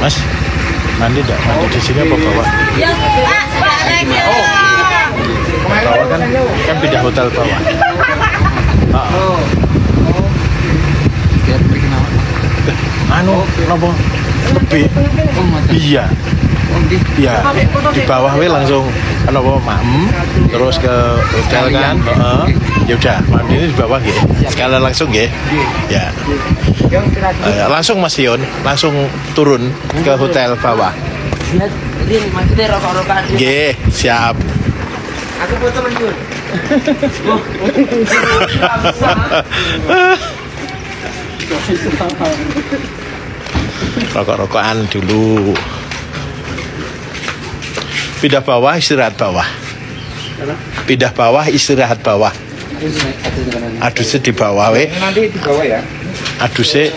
Mas, mandi enggak? Mandi di sini apa bawah? Ya, Bawah kan pindah hotel bawah. Anu, kenapa? Lebih? Iya. Iya. Di bawah we langsung kenapa maem, terus ke hotel kan? Ya udah, mandi ini di bawah gitu. Sekalian langsung ya. Ya. Langsung Mas Yon, langsung turun ke hotel bawah. maksudnya rokok-rokokan. Nggih, siap. Aku foto menjur. Rokok-rokokan dulu. Pindah bawah, istirahat bawah. Pindah bawah, istirahat bawah. Adusnya di bawah we. Nanti di bawah ya. Adusnya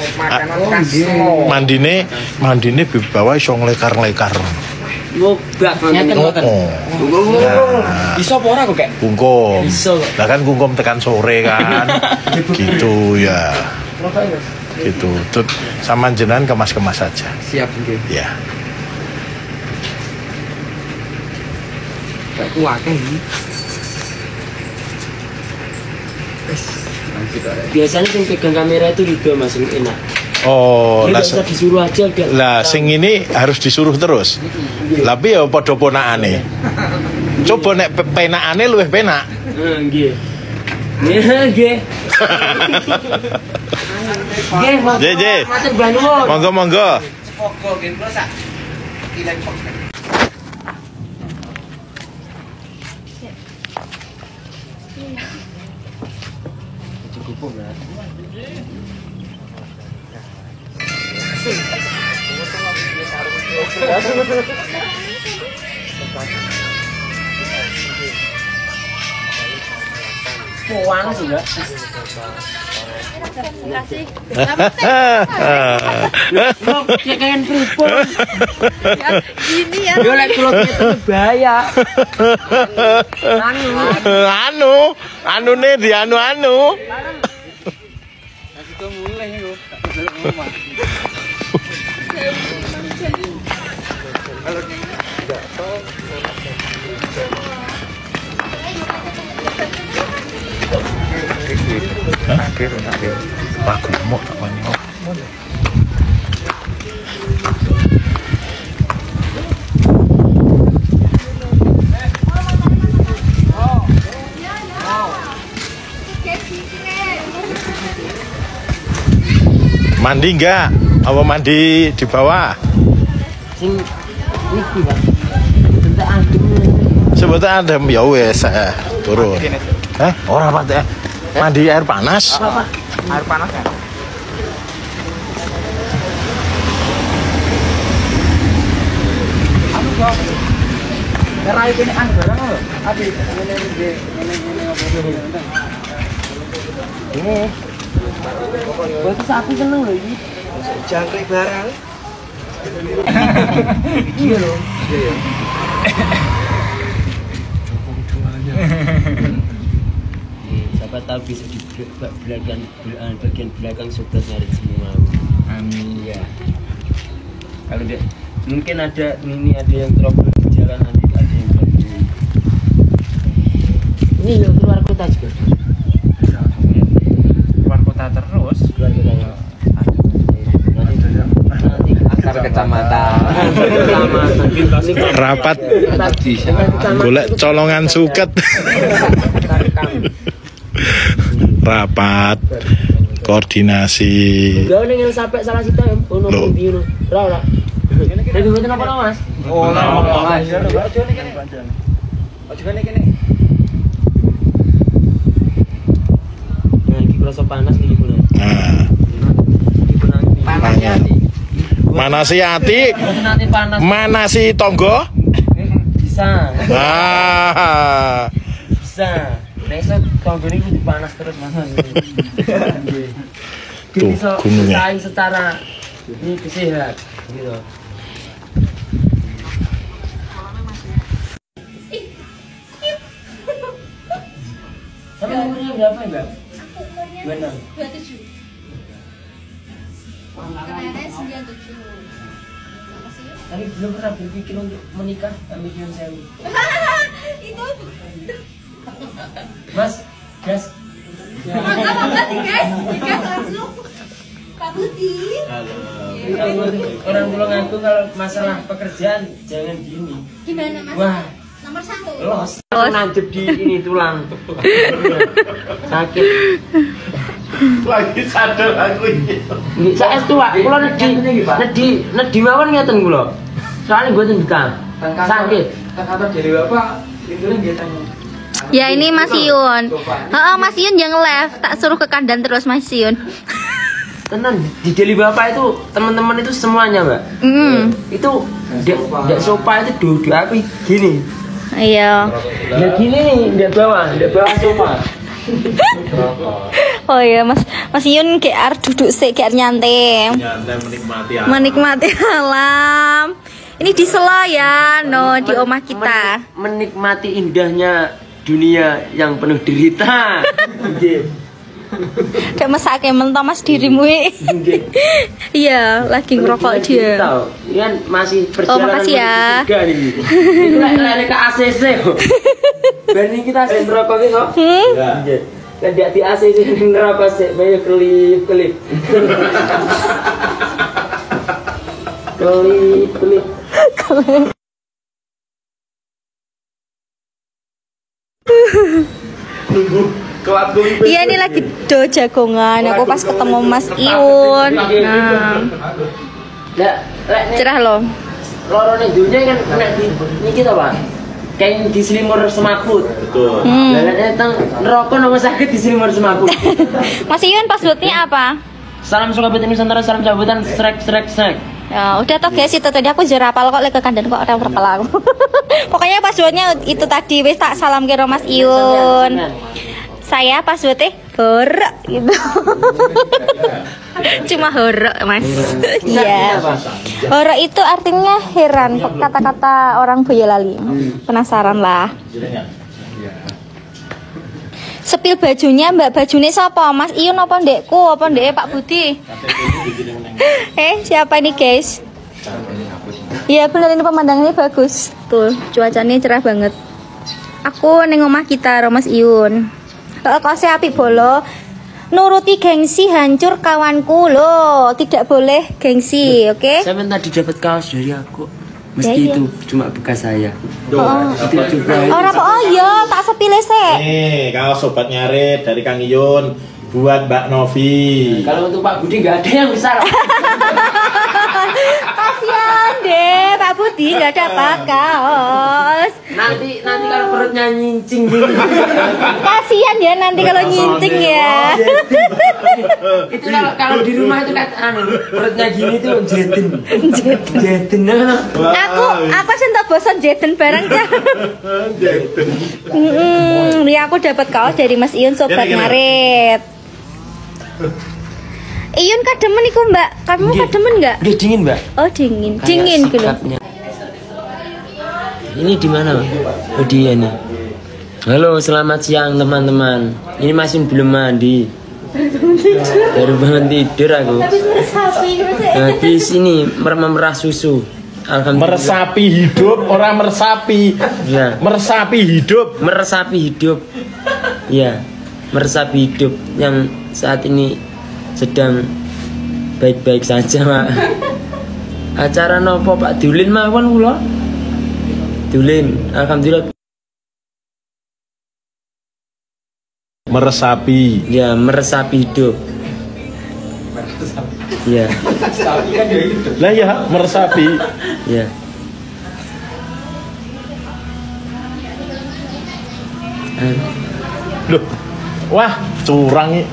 mandine di bawah iso nglekar-nglekar. Bisa apa ora kok kayak? Kungkum. Lah kan kungkum tekan sore kan. Gitu ya. Gitu. Tut sama jenengan kemas-kemas saja. Siap nggih. Ya. Kayak kuakeh iki. Biasanya yang pegang kamera itu juga masih enak. Oh, lah disuruh aja udah. Lah sing ini harus disuruh terus. Tapi ya padha ponakane. Coba nek penakane luwih penak. Nggih. Nggih. Nggih, matur bangun. Monggo. Sepogo nggih kula sak kilen kok. Puang juga. Ya kan pripun. Gini ya. Yo lek kula itu bahaya. Anune di anu. Itu mulai yo. Lagu mau tak wani. Mandi enggak? Apa mandi di bawah? Sing iki, Pak. Bentuk adem. Sebetulnya adem ya wes turun. Ora Pak teh. Mandi air panas. Apa? Air panas ya. Anu kok. Ora iki nek barang lho. Abi ngene apa Ini. Buat sapi seneng loh ini. jangkrik barang. Iya loh. Iya. Siapa tahu bisa di bagian belakang sobat ngarit semua. Amin. Iya. Kalau dia mungkin ada yang trouble di jalan, nanti ada yang trouble. Ini yang keluar kota juga. Keluar kota terus. Keluar kota. Nanti Antar kecamatan. Rapat golek colongan suket. Rapat koordinasi. Enggak ning sampai salah situ ono pundi ngono. Ora. Lagi mboten apa Mas? Oh, ora Mas. Ojo ning kene. Ojo ning kene. Nah, iki kerasa panas nih Bu. Nah, Panasnya hati. mana si hati? Nanti panas. Mana si tonggo? Bisa. Bisa. Besok tanggane kudu panas terus Mas. Tuh, Bisa gunungnya. bersaing secara ini sehat gitu. Tapi umurnya berapa ya, Mbak? 26. 27. Kemarin 97. Tapi belum pernah berpikir untuk menikah, Amit Yun Sewu. Itu Mas, gas. apa guys? Gas langsung. Pak Budi. Orang pulau ngaku kalau masalah pekerjaan jangan gini. Gimana Mas? Wah, Nomor 1. los. Nancep di ini tulang. Sakit. Lagi sadar aku ini. Saya tua, kula nedi mawon ngeten kula. Soalnya gue tendang. Sakit. Kata dari Bapak, itu nggih tanya. Ya ini Mas Yun. Heeh, Mas Yun yang live, tak suruh ke kandang terus Mas Yun. Tenan, di Deli Bapak itu teman-teman itu semuanya, Mbak. Itu ndak sopa itu duduk api gini. Iya. Ya gini nih, ndak bawah sopa. Oh iya Mas Yun kayak duduk sih kayak nyantai. Nyantai menikmati alam. Menikmati alam. Ini di Sela ya, no di omah kita. Menikmati indahnya dunia yang penuh derita. Nggih. Kayak mesake mentok Mas dirimu. Iya, lagi ngerokok dia. Iya masih perjalanan makasih ya. menuju surga nih. Itu lek ke ACC kok. Berarti kita sing ngerokok ki kok. Nggih. Kan dak di ACC ning neraka sik bae kelip. Kelip. Iya ini lagi do jagongan. Aku pas ketemu Mas Iun. Nah, cerah loh. Loro ning dunya kan nek di niki to, Pak. Kayak diselimur semaput. Betul. Lah nek teng neraka nang sakit diselimur semaput. Mas Iun pas lutnya apa? Salam Sukabumi Nusantara, salam sambutan srek. Ya udah toh guys, itu tadi aku jerapal kok lek ke kandang kok orang rapal aku. Pokoknya passwordnya itu tadi wis tak salam kira Mas Iun. Saya passwordnya horok gitu. Cuma horok Mas. Iya. Horok itu artinya heran, kata-kata orang Boyolali. Penasaran lah. Sepil bajunya Mbak, bajune sapa? Mas Iun apa ndekku? Apa ndeke Pak Budi? Siapa ini guys? Iya bener, ini pemandangannya bagus. Tuh, cuacanya cerah banget. Aku neng omah kita karo Mas Iun. Kose apik bolo. Nuruti gengsi hancur kawanku loh. Tidak boleh gengsi, oke? Saya tadi dapat kaos dari aku. Meski Ya, itu cuma bekas saya. Oh. Juga Ora apa? Oh iya, tak sepile sik. Nih, kaos sobat nyarit dari Kang Iyun buat Mbak Novi. kalau untuk Pak Budi nggak ada yang besar. Kasian deh, Pak Budi nggak dapat kaos. nanti kalau perutnya nyincing gini. Kasian ya nanti kalau nyincing ya. Itu kalau di rumah itu kan perutnya gini tuh jeten. Aku sentuh bosan jeten barang ya. Ya aku dapat kaos dari Mas Iun sobat ngarit. Iyun kademen iku Mbak. Kamu kademen enggak? Udah dingin, Mbak. Oh dingin. Kayak Dingin gitu. sikapnya. Ini di mana, Mbak? Oh dia nih. Halo, selamat siang teman-teman. Ini masih belum mandi. Baru bangun tidur aku. Habis ini merah susu. Alhamdulillah. Meresapi hidup, orang meresapi. Ya. Meresapi hidup. Meresapi hidup. Ya, meresapi hidup yang saat ini sedang baik-baik saja, Pak. Acara nopo Pak Dulin mawon kula? Dulin, alhamdulillah. Meresapi. Ya, meresapi hidup. Ya. Lah ya, meresapi. Ya. Loh. Wah, curang iki.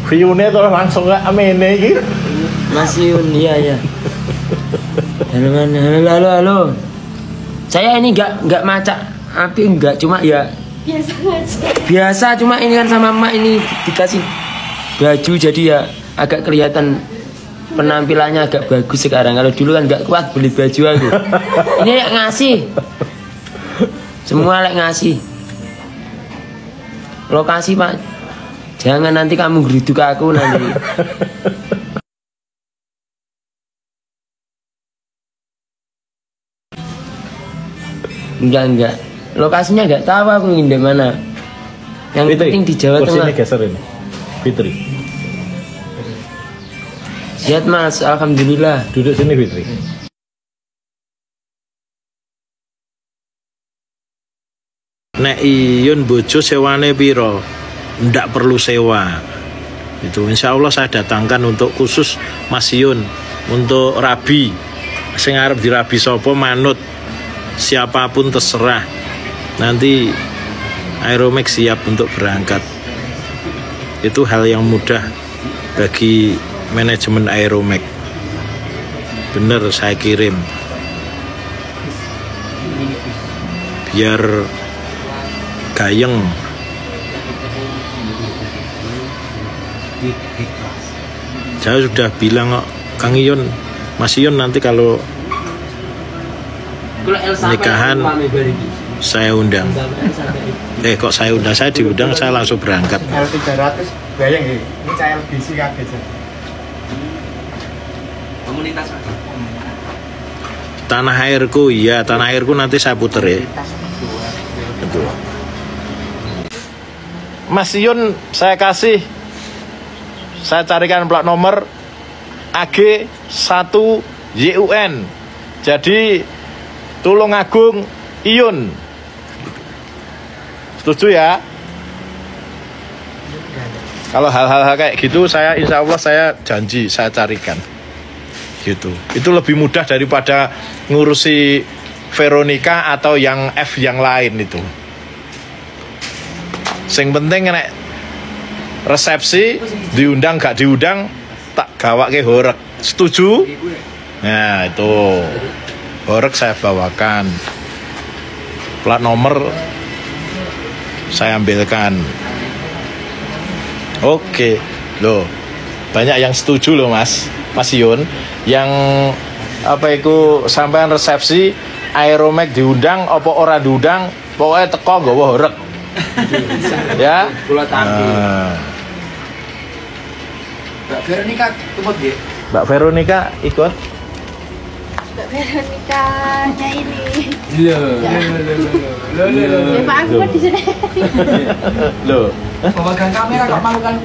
View-ne tuh langsung gak amene iki. Mas Yun, iya. Halo. Saya ini enggak macak api enggak, cuma ya biasa, cuma ini kan sama emak ini dikasih baju jadi ya agak kelihatan penampilannya agak bagus sekarang. Kalau dulu kan enggak kuat beli baju aku. Ini ya ngasih. Semua lek ngasih. Lokasi, Pak. Jangan nanti kamu geruduk aku nanti. Enggak. Lokasinya enggak tahu aku di mana. Yang Fitri, penting di Jawa kursi Tengah. ini geser ini. Fitri, Sehat Mas, alhamdulillah. duduk sini Fitri. Nek Iyun bojo sewane piro? Ndak perlu sewa. Itu insya Allah saya datangkan untuk khusus Mas Iyun, untuk rabi. Sing arep dirabi sapa manut. Siapapun terserah. Nanti Aeromax siap untuk berangkat. Itu hal yang mudah bagi manajemen Aeromax. Bener saya kirim. Biar gayeng. Saya sudah bilang kok, Kang Iyun, Mas Iyun nanti kalau nikahan saya undang. Kok saya undang? Saya diundang, saya langsung berangkat. L300 bayang ya. Ini CLBC kabeh. Komunitas Tanah airku, iya tanah airku nanti saya puter ya. Betul. Mas Iyun saya kasih, saya carikan plat nomor AG 1 YUN. Jadi Tulungagung Iyun. Setuju ya? Kalau hal-hal kayak gitu saya insya Allah saya janji saya carikan. Gitu. Itu lebih mudah daripada ngurusi Veronica atau yang F yang lain itu. Sing penting nek resepsi diundang gak diundang tak gawake horeg. Setuju? Nah, itu. Horeg saya bawakan. Plat nomor saya ambilkan. Oke. Loh, banyak yang setuju loh Mas Yun. Yang apa itu sampean resepsi Aeromax diundang apa ora diundang, pokoknya teko nggawa horeg. Ya. Kula tampil. Mbak Veronica tuput nggih. Mbak Veronica ikut. Mbak Veronica-nya ini. Iya. Ya Pak aku di sini. Loh. Pemegang kamera kok malu kan?